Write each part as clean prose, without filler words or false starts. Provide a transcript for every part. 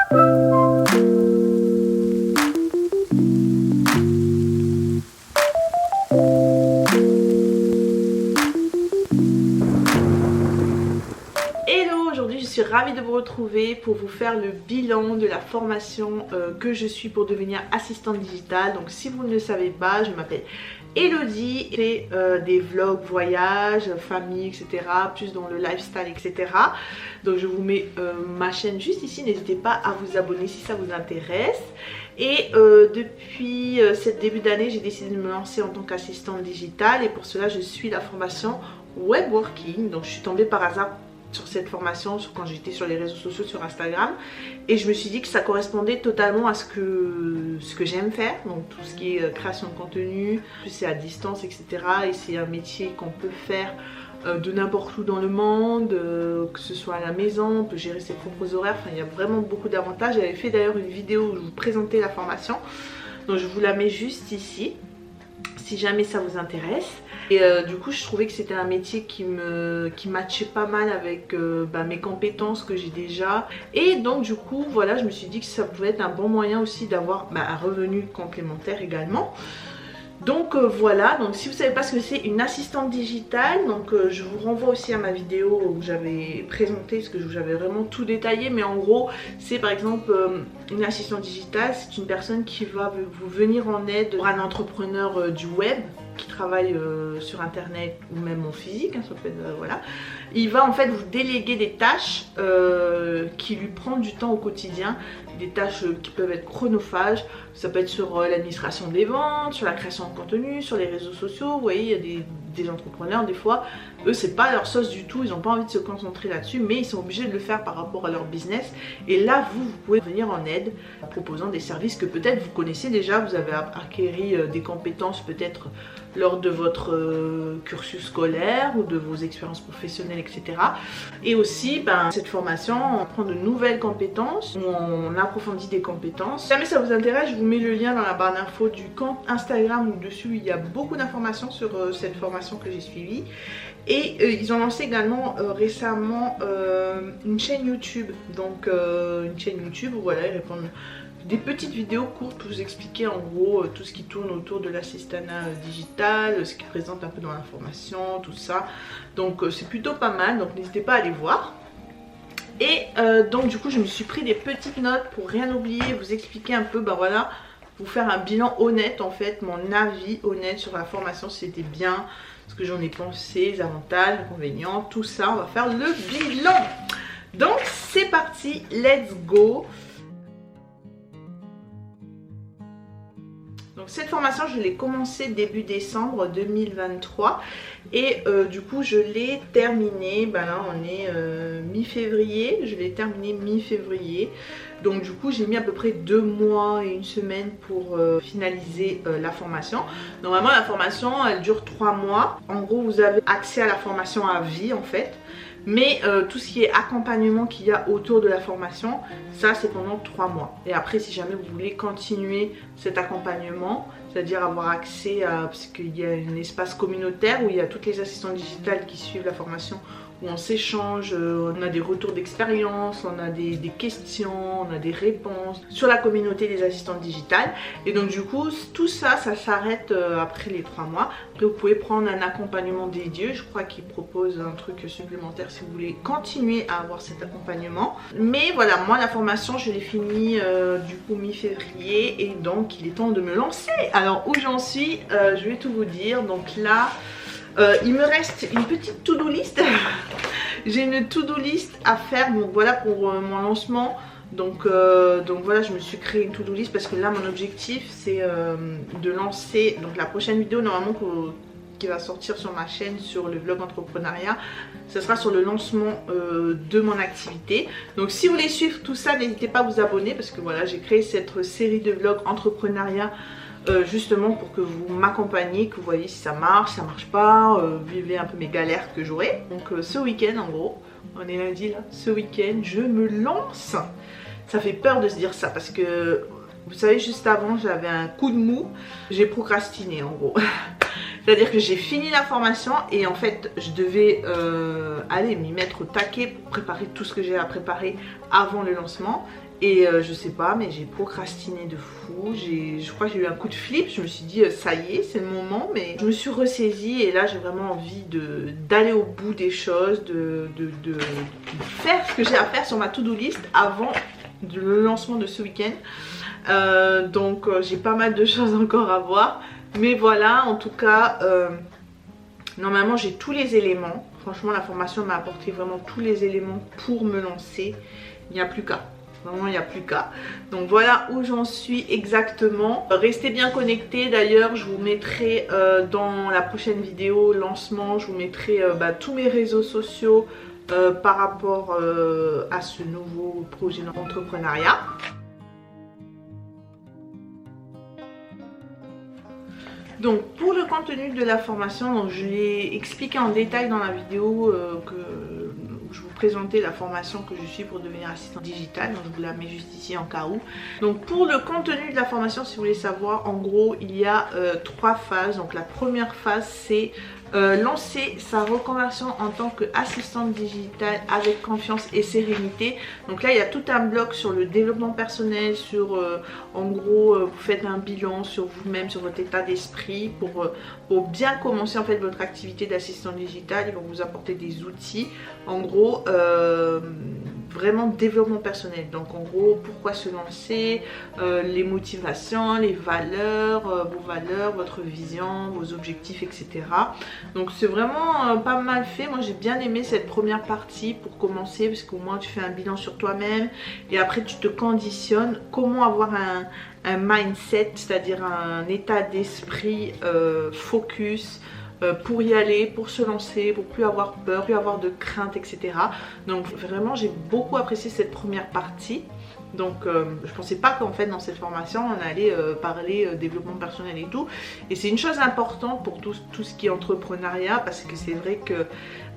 Je suis ravie de vous retrouver pour vous faire le bilan de la formation que je suis pour devenir assistante digitale. Donc si vous ne le savez pas, je m'appelle Elodie, je fais des vlogs, voyages, famille, etc. Plus dans le lifestyle, etc. Donc je vous mets ma chaîne juste ici, n'hésitez pas à vous abonner si ça vous intéresse. Et depuis ce début d'année, j'ai décidé de me lancer en tant qu'assistante digitale et pour cela je suis la formation Web Working. Donc je suis tombée par hasard sur cette formation quand j'étais sur les réseaux sociaux, sur Instagram, et je me suis dit que ça correspondait totalement à ce que j'aime faire, donc tout ce qui est création de contenu, plus c'est à distance, etc. Et c'est un métier qu'on peut faire de n'importe où dans le monde, que ce soit à la maison, on peut gérer ses propres horaires, enfin il y a vraiment beaucoup d'avantages. J'avais fait d'ailleurs une vidéo où je vous présentais la formation, donc je vous la mets juste ici si jamais ça vous intéresse. Et du coup je trouvais que c'était un métier qui matchait pas mal avec mes compétences que j'ai déjà. Et donc du coup voilà, je me suis dit que ça pouvait être un bon moyen aussi d'avoir un revenu complémentaire également. Donc voilà, donc si vous ne savez pas ce que c'est une assistante digitale, donc je vous renvoie aussi à ma vidéo où j'avais présenté, parce que j'avais vraiment tout détaillé, mais en gros c'est par exemple une assistante digitale, c'est une personne qui va vous venir en aide pour un entrepreneur du web qui travaille sur internet ou même en physique, hein, ça peut être, voilà. Il va en fait vous déléguer des tâches qui lui prennent du temps au quotidien, des tâches qui peuvent être chronophages. Ça peut être sur l'administration des ventes, sur la création de contenu, sur les réseaux sociaux. Vous voyez, il y a des entrepreneurs, des fois, eux c'est pas leur sauce du tout, ils n'ont pas envie de se concentrer là-dessus, mais ils sont obligés de le faire par rapport à leur business. Et là vous pouvez venir en aide en proposant des services que peut-être vous connaissez déjà, vous avez acquéri des compétences peut-être lors de votre cursus scolaire ou de vos expériences professionnelles, etc. Et aussi cette formation, on prend de nouvelles compétences, on approfondit des compétences. Si jamais ça vous intéresse, je vous mets le lien dans la barre d'infos du compte Instagram où dessus il y a beaucoup d'informations sur cette formation que j'ai suivie. Et ils ont lancé également récemment une chaîne YouTube, donc une chaîne YouTube où voilà, ils répondent des petites vidéos courtes pour vous expliquer en gros tout ce qui tourne autour de l'assistanat digital, ce qui présente un peu dans l'information, tout ça. Donc c'est plutôt pas mal, donc n'hésitez pas à aller voir. Et donc du coup je me suis pris des petites notes pour rien oublier, vous expliquer un peu, voilà, vous faire un bilan honnête en fait, mon avis honnête sur la formation, si c'était bien, ce que j'en ai pensé, les avantages, les inconvénients, tout ça, on va faire le bilan. Donc c'est parti, let's go. Donc cette formation je l'ai commencée début décembre 2023 et du coup je l'ai terminée, là on est mi-février, je l'ai terminée mi-février. Donc du coup j'ai mis à peu près 2 mois et 1 semaine pour finaliser la formation. Normalement la formation elle dure 3 mois. En gros vous avez accès à la formation à vie en fait. Mais tout ce qui est accompagnement qu'il y a autour de la formation, ça c'est pendant 3 mois. Et après si jamais vous voulez continuer cet accompagnement, c'est-à-dire avoir accès à, parce qu'il y a un espace communautaire où il y a toutes les assistantes digitales qui suivent la formation, où on s'échange, on a des retours d'expérience, on a des questions, on a des réponses sur la communauté des assistantes digitales. Et donc du coup tout ça, ça s'arrête après les 3 mois. Après vous pouvez prendre un accompagnement dédié, je crois qu'ils proposent un truc supplémentaire si vous voulez continuer à avoir cet accompagnement. Mais voilà, moi la formation je l'ai finie du coup mi-février et donc il est temps de me lancer. Alors où j'en suis, je vais tout vous dire. Donc là il me reste une petite to-do list. J'ai une to-do list à faire, donc voilà pour mon lancement. Donc voilà, je me suis créé une to-do list parce que là mon objectif c'est de lancer donc la prochaine vidéo normalement qui va sortir sur ma chaîne sur le vlog entrepreneuriat. Ce sera sur le lancement de mon activité. Donc si vous voulez suivre tout ça, n'hésitez pas à vous abonner parce que voilà, j'ai créé cette série de vlogs entrepreneuriat justement pour que vous m'accompagniez, que vous voyez si ça marche pas, vivez un peu mes galères que j'aurai. Donc ce week-end en gros, on est lundi là, ce week-end je me lance. Ça fait peur de se dire ça parce que vous savez juste avant j'avais un coup de mou, j'ai procrastiné en gros. C'est-à-dire que j'ai fini la formation et en fait je devais aller m'y mettre au taquet pour préparer tout ce que j'ai à préparer avant le lancement. Et je sais pas, mais j'ai procrastiné de fou. Je crois que j'ai eu un coup de flip. Je me suis dit ça y est, c'est le moment. Mais je me suis ressaisie et là j'ai vraiment envie d'aller au bout des choses, de faire ce que j'ai à faire sur ma to-do list avant le lancement de ce week-end. Donc j'ai pas mal de choses encore à voir. Mais voilà, en tout cas, normalement j'ai tous les éléments. Franchement, la formation m'a apporté vraiment tous les éléments pour me lancer. Il n'y a plus qu'à. Vraiment, il n'y a plus qu'à. Donc voilà où j'en suis exactement. Restez bien connectés. D'ailleurs, je vous mettrai dans la prochaine vidéo lancement, je vous mettrai tous mes réseaux sociaux par rapport à ce nouveau projet d'entrepreneuriat. Donc pour le contenu de la formation, donc je l'ai expliqué en détail dans la vidéo où je vous présentais la formation que je suis pour devenir assistant digital. Donc je vous la mets juste ici en cas où. Donc pour le contenu de la formation, si vous voulez savoir, en gros il y a 3 phases. Donc la première phase c'est lancer sa reconversion en tant qu'assistante digitale avec confiance et sérénité. Donc là il y a tout un bloc sur le développement personnel, sur en gros vous faites un bilan sur vous-même, sur votre état d'esprit pour bien commencer en fait votre activité d'assistant digital. Ils vont vous apporter des outils, en gros vraiment développement personnel. Donc en gros pourquoi se lancer, les motivations, les valeurs, vos valeurs, votre vision, vos objectifs, etc. Donc c'est vraiment pas mal fait. Moi j'ai bien aimé cette première partie pour commencer, parce qu'au moins tu fais un bilan sur toi-même et après tu te conditionnes comment avoir un mindset, c'est-à-dire un état d'esprit focus pour y aller, pour se lancer, pour plus avoir peur, plus avoir de crainte, etc. Donc vraiment j'ai beaucoup apprécié cette première partie. Donc je pensais pas qu'en fait dans cette formation on allait parler développement personnel et tout. Et c'est une chose importante pour tout ce qui est entrepreneuriat, parce que c'est vrai que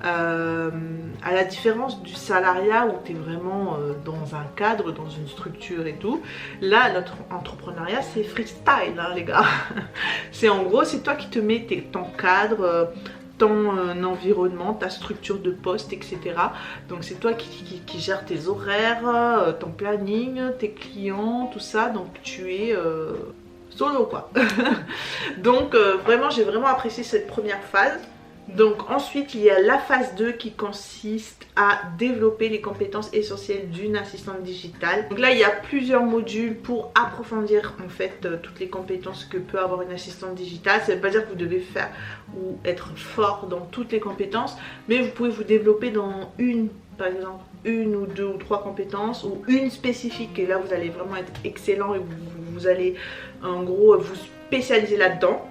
à la différence du salariat où tu es vraiment dans un cadre, dans une structure et tout, là notre entrepreneuriat c'est freestyle hein, les gars. C'est en gros c'est toi qui te mets ton cadre, ton environnement, ta structure de poste, etc. Donc c'est toi qui gères tes horaires, ton planning, tes clients, tout ça. Donc tu es solo quoi. Donc vraiment j'ai vraiment apprécié cette première phase. Donc ensuite il y a la phase 2 qui consiste à développer les compétences essentielles d'une assistante digitale. Donc là il y a plusieurs modules pour approfondir en fait toutes les compétences que peut avoir une assistante digitale. Ça ne veut pas dire que vous devez faire ou être fort dans toutes les compétences, mais vous pouvez vous développer dans par exemple une ou 2 ou 3 compétences, ou une spécifique, et là vous allez vraiment être excellent et vous allez en gros vous spécialiser là-dedans.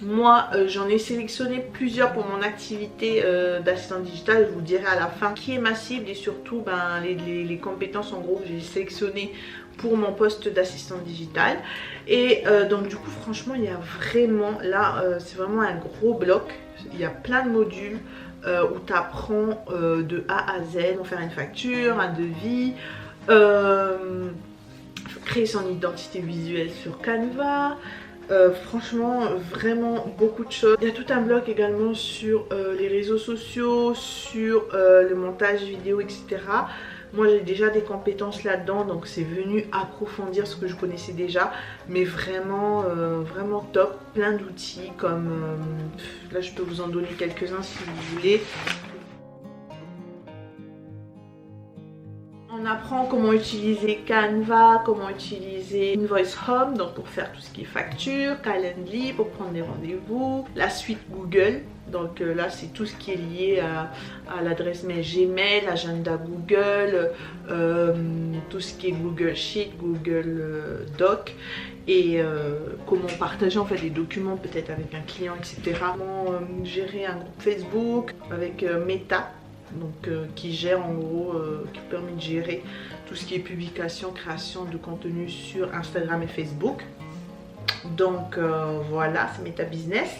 Moi j'en ai sélectionné plusieurs pour mon activité d'assistante digitale. Je vous dirai à la fin qui est ma cible et surtout les compétences en gros que j'ai sélectionnées pour mon poste d'assistante digitale. Et donc du coup franchement il y a vraiment là c'est vraiment un gros bloc. Il y a plein de modules où tu apprends de A à Z, comment faire une facture, un devis, créer son identité visuelle sur Canva. Franchement vraiment beaucoup de choses. Il y a tout un bloc également sur les réseaux sociaux, sur le montage vidéo, etc. Moi j'ai déjà des compétences là-dedans, donc c'est venu approfondir ce que je connaissais déjà, mais vraiment vraiment top. Plein d'outils comme là je peux vous en donner quelques-uns si vous voulez. On apprend comment utiliser Canva, comment utiliser Invoice Home, donc pour faire tout ce qui est facture, Calendly pour prendre des rendez-vous, la suite Google, donc là c'est tout ce qui est lié à l'adresse mail Gmail, agenda Google, tout ce qui est Google Sheet, Google Doc, et comment partager en fait des documents peut-être avec un client, etc. Comment gérer un groupe Facebook avec Meta. Donc qui gère en gros, qui permet de gérer tout ce qui est publication, création de contenu sur Instagram et Facebook. Donc voilà, c'est Meta Business.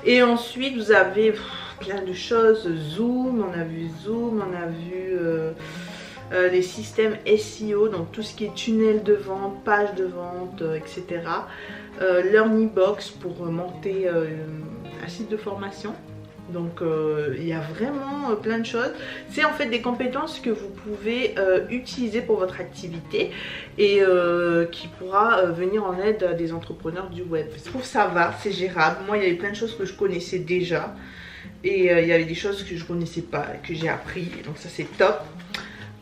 Et ensuite vous avez plein de choses, Zoom, on a vu Zoom, on a vu les systèmes SEO, donc tout ce qui est tunnel de vente, page de vente, etc. Learning Box pour monter un site de formation. Donc il y a vraiment plein de choses. C'est en fait des compétences que vous pouvez utiliser pour votre activité et qui pourra venir en aide à des entrepreneurs du web. Je trouve que ça va, c'est gérable. Moi il y avait plein de choses que je connaissais déjà et il y avait des choses que je connaissais pas, que j'ai appris, donc ça c'est top.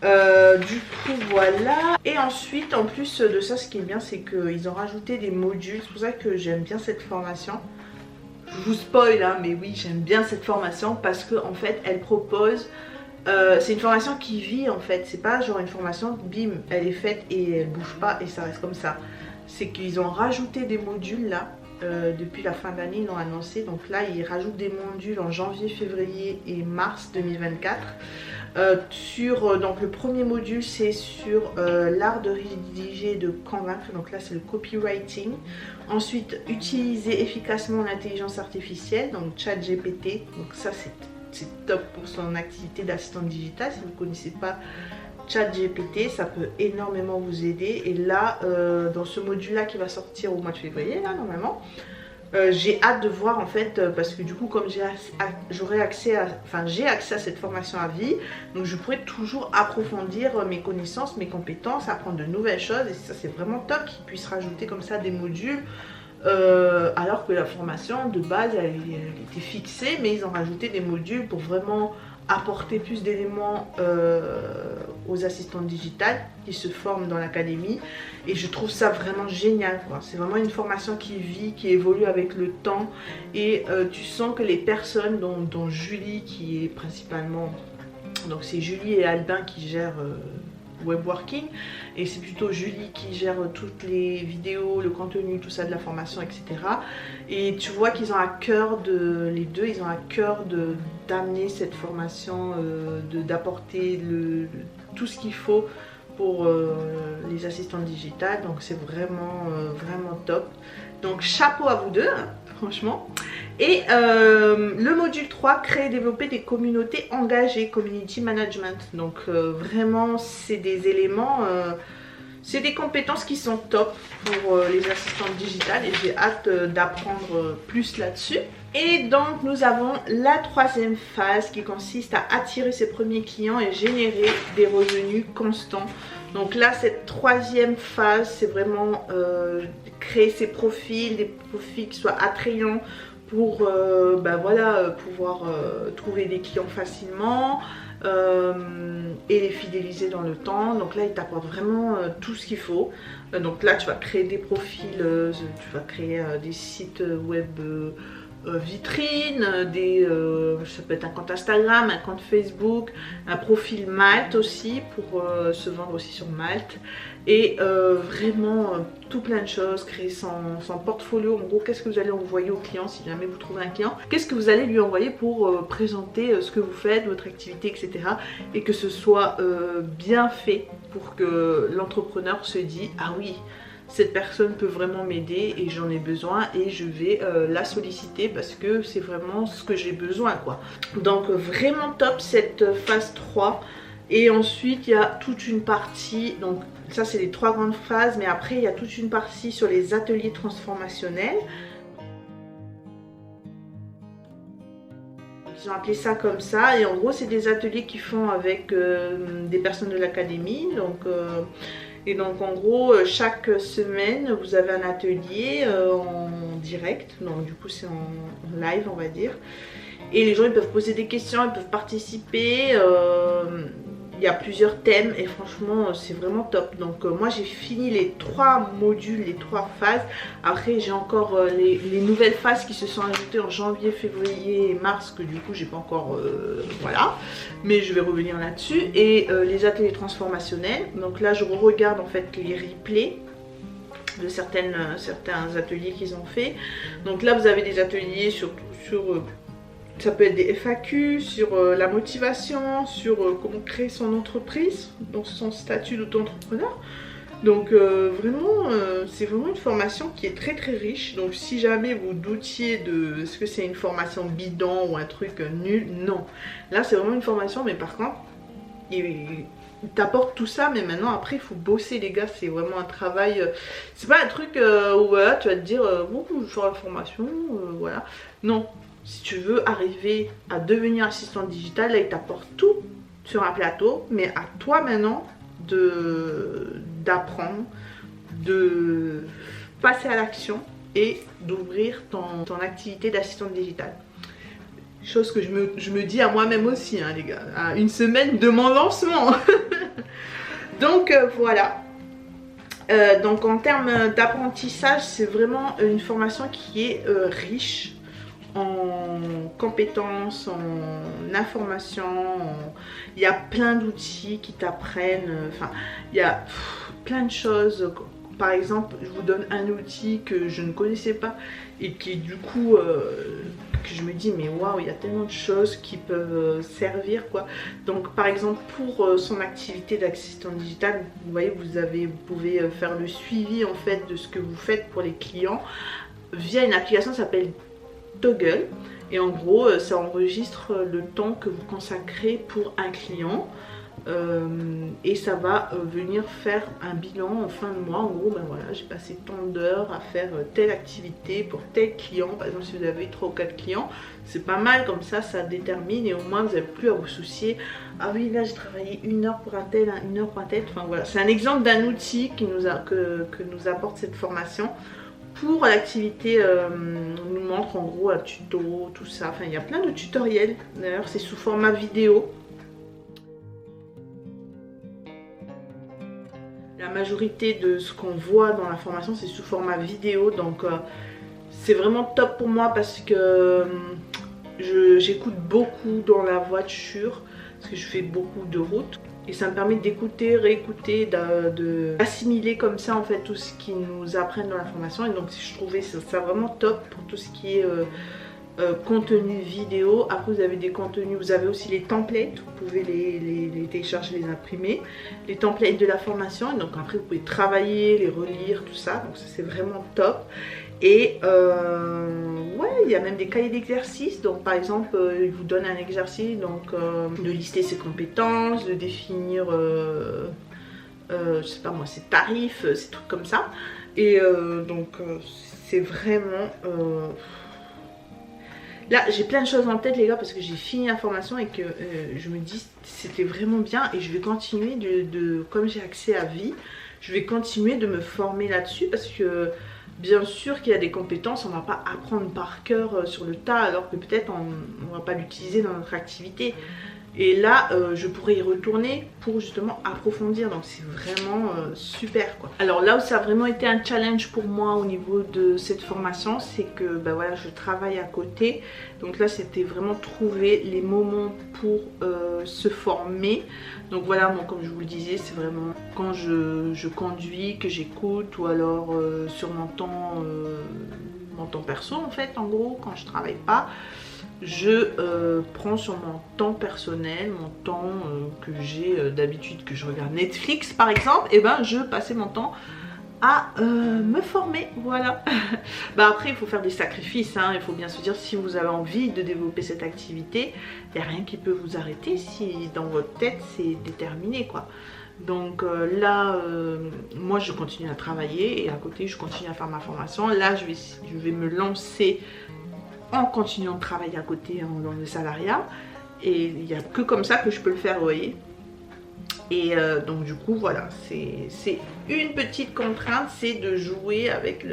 Du coup voilà, et ensuite en plus de ça, ce qui est bien c'est qu'ils ont rajouté des modules. C'est pour ça que j'aime bien cette formation. Je vous spoil hein, mais oui, j'aime bien cette formation parce que en fait elle propose c'est une formation qui vit en fait. C'est pas genre une formation bim elle est faite et elle bouge pas et ça reste comme ça. C'est qu'ils ont rajouté des modules là. Depuis la fin d'année ils l'ont annoncé, donc là ils rajoutent des modules en janvier, février et mars 2024 donc le premier module c'est sur l'art de rédiger et de convaincre, donc là c'est le copywriting. Ensuite utiliser efficacement l'intelligence artificielle, donc ChatGPT, donc ça c'est top pour son activité d'assistant digital. Si vous ne connaissez pas ChatGPT, ça peut énormément vous aider. Et là, dans ce module-là qui va sortir au mois de février, là, normalement, j'ai hâte de voir en fait, parce que du coup, comme j'aurai accès à, enfin, j'ai accès à cette formation à vie, donc je pourrai toujours approfondir mes connaissances, mes compétences, apprendre de nouvelles choses. Et ça, c'est vraiment top qu'ils puissent rajouter comme ça des modules. Alors que la formation de base elle était fixée, mais ils ont rajouté des modules pour vraiment apporter plus d'éléments aux assistantes digitales qui se forment dans l'académie. Et je trouve ça vraiment génial, quoi. C'est vraiment une formation qui vit, qui évolue avec le temps. Et tu sens que les personnes dont Julie qui est principalement, donc c'est Julie et Albin qui gèrent Webworking, et c'est plutôt Julie qui gère toutes les vidéos, le contenu, tout ça de la formation, etc. Et tu vois qu'ils ont à cœur les deux, ils ont à cœur d'amener cette formation, d'apporter tout ce qu'il faut pour les assistantes digitales. Donc c'est vraiment vraiment top. Donc chapeau à vous deux, hein, franchement. Et le module 3, créer et développer des communautés engagées, community management. Donc vraiment c'est des éléments, c'est des compétences qui sont top pour les assistantes digitales et j'ai hâte d'apprendre plus là-dessus. Et donc nous avons la troisième phase qui consiste à attirer ses premiers clients et générer des revenus constants. Donc là cette troisième phase c'est vraiment créer ses profils, des profils qui soient attrayants pour voilà, pouvoir trouver des clients facilement et les fidéliser dans le temps. Donc là il t'apporte vraiment tout ce qu'il faut. Donc là tu vas créer des profils, tu vas créer des sites web vitrines, ça peut être un compte Instagram, un compte Facebook, un profil Malte aussi pour se vendre aussi sur Malte. Et vraiment tout plein de choses, créer son portfolio. En gros, qu'est-ce que vous allez envoyer au client si jamais vous trouvez un client, qu'est-ce que vous allez lui envoyer pour présenter ce que vous faites, votre activité, etc. Et que ce soit bien fait pour que l'entrepreneur se dise ah oui, cette personne peut vraiment m'aider et j'en ai besoin et je vais la solliciter parce que c'est vraiment ce que j'ai besoin, quoi. Donc vraiment top cette phase 3. Et ensuite il y a toute une partie, donc ça c'est les 3 grandes phases, mais après il y a toute une partie sur les ateliers transformationnels. Ils ont appelé ça comme ça, et en gros c'est des ateliers qu'ils font avec des personnes de l'académie. Et donc en gros chaque semaine vous avez un atelier en direct, donc du coup c'est en live on va dire. Et les gens ils peuvent poser des questions, ils peuvent participer. Il y a plusieurs thèmes et franchement c'est vraiment top. Donc moi j'ai fini les 3 modules, les 3 phases. Après j'ai encore les nouvelles phases qui se sont ajoutées en janvier, février et mars, que du coup j'ai pas encore voilà, mais je vais revenir là-dessus. Et les ateliers transformationnels, donc là je regarde en fait les replays de certains ateliers qu'ils ont fait. Donc là vous avez des ateliers sur ça peut être des FAQ sur la motivation, sur comment créer son entreprise, dans son statut d'auto-entrepreneur. Donc vraiment, c'est vraiment une formation qui est très très riche. Donc si jamais vous doutiez de est-ce que c'est une formation bidon ou un truc nul, non. Là c'est vraiment une formation, mais par contre, il t'apporte tout ça, mais maintenant après il faut bosser les gars, c'est vraiment un travail, c'est pas un truc où voilà, tu vas te dire bon je vais faire la formation, voilà, non. si tu veux arriver à devenir assistant digital, là il t'apporte tout sur un plateau, mais à toi maintenant d'apprendre, de passer à l'action et d'ouvrir ton activité d'assistant digital. Chose que je me dis à moi-même aussi, hein, les gars, à une semaine de mon lancement. Donc voilà. Donc en termes d'apprentissage, c'est vraiment une formation qui est riche en compétences, en informations. Il y a plein d'outils qui t'apprennent. Enfin, il y a plein de choses. Par exemple, je vous donne un outil que je ne connaissais pas et qui du coup que je me dis mais waouh, il y a tellement de choses qui peuvent servir quoi. Donc par exemple pour son activité d'assistant digital, vous voyez, vous pouvez faire le suivi en fait de ce que vous faites pour les clients via une application qui s'appelle Toggle, et en gros ça enregistre le temps que vous consacrez pour un client. Et ça va venir faire un bilan en fin de mois. En gros, ben voilà, j'ai passé tant d'heures à faire telle activité pour tel client. Par exemple, si vous avez 3 ou 4 clients, c'est pas mal comme ça détermine, et au moins vous n'avez plus à vous soucier. Ah oui, là j'ai travaillé 1 heure pour un tel, 1 heure pour un tel. Enfin voilà, c'est un exemple d'un outil que nous apporte cette formation. Pour l'activité, on nous montre en gros un tuto, tout ça. Enfin, il y a plein de tutoriels. D'ailleurs, c'est sous format vidéo. La majorité de ce qu'on voit dans la formation, c'est sous format vidéo, donc c'est vraiment top pour moi parce que j'écoute beaucoup dans la voiture, parce que je fais beaucoup de route, et ça me permet d'écouter, réécouter, d'assimiler comme ça en fait tout ce qu'ils nous apprennent dans la formation. Et donc je trouvais ça vraiment top pour tout ce qui est contenu vidéo. Après vous avez des contenus, vous avez aussi les templates, vous pouvez les télécharger, les imprimer, les templates de la formation, et donc après vous pouvez travailler, les relire, tout ça, donc ça c'est vraiment top. Et ouais, il y a même des cahiers d'exercices. Donc par exemple il vous donne un exercice, donc de lister ses compétences, de définir je sais pas moi, ses tarifs, ces trucs comme ça. Et donc c'est vraiment là j'ai plein de choses en tête les gars, parce que j'ai fini la formation et que je me dis c'était vraiment bien, et je vais continuer comme j'ai accès à Vie, je vais continuer de me former là-dessus, parce que bien sûr qu'il y a des compétences, on ne va pas apprendre par cœur sur le tas, alors que peut-être on ne va pas l'utiliser dans notre activité. Et là, je pourrais y retourner pour justement approfondir. Donc c'est vraiment super quoi. Alors là où ça a vraiment été un challenge pour moi au niveau de cette formation, c'est que ben voilà, je travaille à côté. Donc là c'était vraiment trouver les moments pour se former. Donc voilà, moi comme je vous le disais, c'est vraiment quand je conduis que j'écoute, ou alors sur mon temps perso en fait, en gros quand je travaille pas. Je prends sur mon temps personnel, mon temps que j'ai d'habitude, que je regarde Netflix par exemple, et ben je passais mon temps à me former, voilà. Bah après il faut faire des sacrifices, hein. Il faut bien se dire, si vous avez envie de développer cette activité, il n'y a rien qui peut vous arrêter si dans votre tête c'est déterminé quoi. Donc là moi je continue à travailler, et à côté je continue à faire ma formation. Là je vais me lancer en continuant de travailler à côté dans le salariat, et il n'y a que comme ça que je peux le faire, vous voyez. Et donc du coup voilà, c'est une petite contrainte, c'est de jouer avec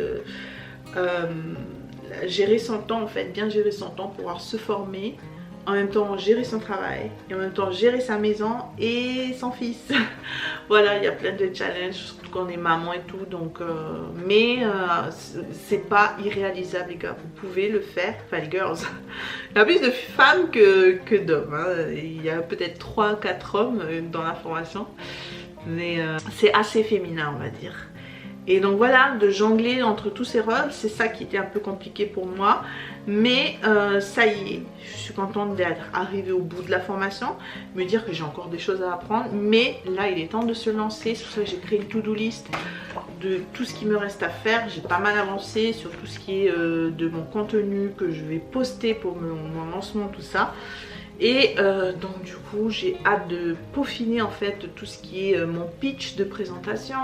gérer son temps en fait, bien gérer son temps, pouvoir se former, en même temps gérer son travail, et en même temps gérer sa maison et son fils. Voilà, il y a plein de challenges, surtout quand on est maman et tout, donc mais c'est pas irréalisable les gars, vous pouvez le faire, enfin les girls. Il y a plus de femmes que d'hommes, hein. Il y a peut-être 3-4 hommes dans la formation, mais c'est assez féminin on va dire. Et donc voilà, de jongler entre tous ces rôles, c'est ça qui était un peu compliqué pour moi. Mais ça y est, je suis contente d'être arrivée au bout de la formation, me dire que j'ai encore des choses à apprendre. Mais là, il est temps de se lancer. C'est pour ça que j'ai créé une to-do list de tout ce qui me reste à faire. J'ai pas mal avancé sur tout ce qui est de mon contenu que je vais poster pour mon lancement, tout ça. Et donc du coup, j'ai hâte de peaufiner en fait tout ce qui est mon pitch de présentation,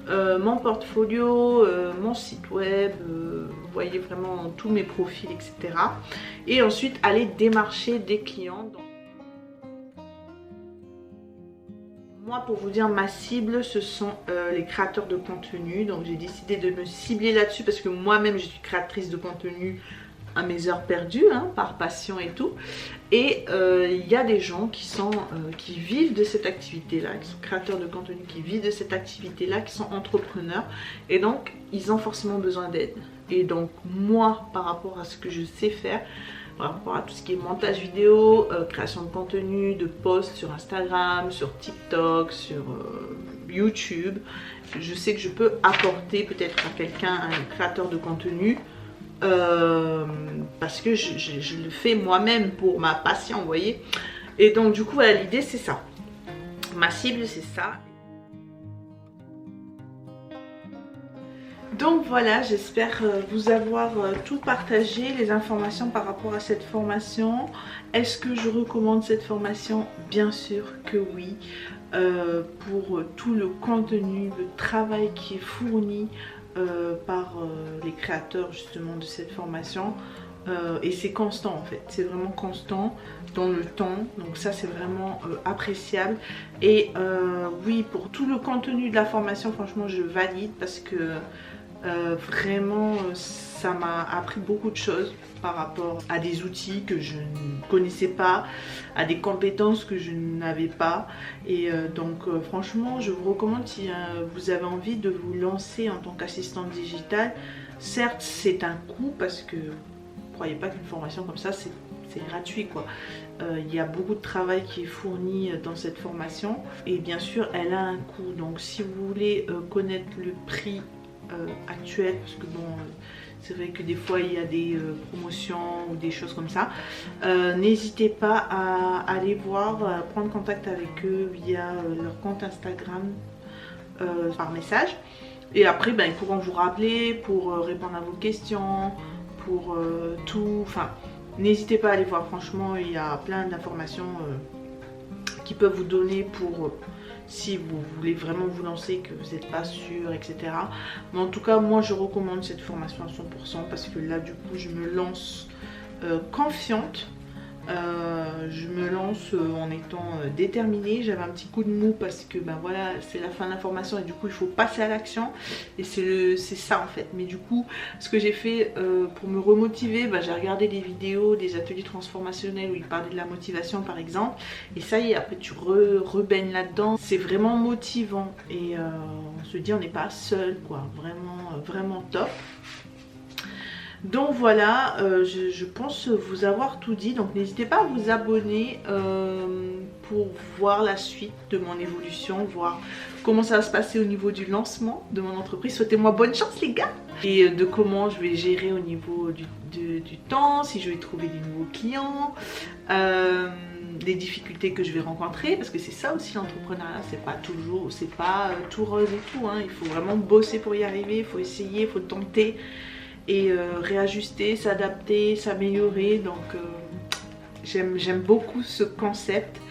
mon portfolio, mon site web, vous voyez vraiment tous mes profils, etc. Et ensuite aller démarcher des clients. Moi, pour vous dire, ma cible, ce sont les créateurs de contenu. Donc j'ai décidé de me cibler là-dessus parce que moi-même je suis créatrice de contenu à mes heures perdues, hein, par passion et tout. Et il y a des gens qui vivent de cette activité-là, qui sont créateurs de contenu, qui vivent de cette activité-là, qui sont entrepreneurs. Et donc, ils ont forcément besoin d'aide. Et donc, moi, par rapport à ce que je sais faire, par rapport à tout ce qui est montage vidéo, création de contenu, de posts sur Instagram, sur TikTok, sur YouTube, je sais que je peux apporter peut-être à quelqu'un, un créateur de contenu, parce que je le fais moi-même pour ma passion, vous voyez. Et donc du coup voilà, l'idée c'est ça, ma cible c'est ça. Donc voilà, j'espère vous avoir tout partagé, les informations par rapport à cette formation. Est-ce que je recommande cette formation? Bien sûr que oui, pour tout le contenu, le travail qui est fourni par les créateurs justement de cette formation. Et c'est constant en fait, c'est vraiment constant dans le temps, donc ça c'est vraiment appréciable. Et oui, pour tout le contenu de la formation, franchement je valide parce que vraiment ça m'a appris beaucoup de choses par rapport à des outils que je ne connaissais pas, à des compétences que je n'avais pas. Et donc franchement je vous recommande, si vous avez envie de vous lancer en tant qu'assistante digitale. Certes c'est un coût parce que ne croyez pas qu'une formation comme ça c'est gratuit quoi. Il y a beaucoup de travail qui est fourni dans cette formation et bien sûr elle a un coût. Donc si vous voulez connaître le prix actuel, parce que bon c'est vrai que des fois il y a des promotions ou des choses comme ça, n'hésitez pas à aller voir, à prendre contact avec eux via leur compte Instagram par message. Et après ben, ils pourront vous rappeler pour répondre à vos questions, pour tout, enfin n'hésitez pas à aller voir, franchement il y a plein d'informations qui peuvent vous donner pour si vous voulez vraiment vous lancer, que vous n'êtes pas sûr, etc. Mais en tout cas moi je recommande cette formation à 100% parce que là du coup je me lance confiante. Je me lance en étant déterminée. J'avais un petit coup de mou parce que ben voilà c'est la fin de la formation et du coup il faut passer à l'action et c'est ça en fait. Mais du coup ce que j'ai fait pour me remotiver, ben, j'ai regardé des vidéos, des ateliers transformationnels où ils parlaient de la motivation par exemple, et ça y est après tu rebaignes là-dedans, c'est vraiment motivant et on se dit on n'est pas seul quoi, vraiment top. Donc voilà, je pense vous avoir tout dit. Donc n'hésitez pas à vous abonner pour voir la suite de mon évolution, voir comment ça va se passer au niveau du lancement de mon entreprise. Souhaitez-moi bonne chance les gars. Et de comment je vais gérer au niveau du temps, si je vais trouver des nouveaux clients, les difficultés que je vais rencontrer. Parce que c'est ça aussi l'entrepreneuriat, c'est pas tout rose et tout, hein. Il faut vraiment bosser pour y arriver, il faut essayer, il faut tenter. Et réajuster, s'adapter, s'améliorer. Donc j'aime beaucoup ce concept.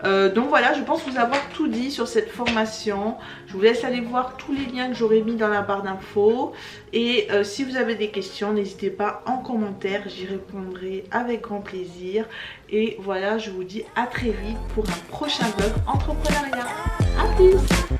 Donc voilà, je pense vous avoir tout dit sur cette formation. Je vous laisse aller voir tous les liens que j'aurai mis dans la barre d'infos. Et si vous avez des questions, n'hésitez pas en commentaire, j'y répondrai avec grand plaisir. Et voilà, je vous dis à très vite pour un prochain vlog entrepreneuriat. A plus!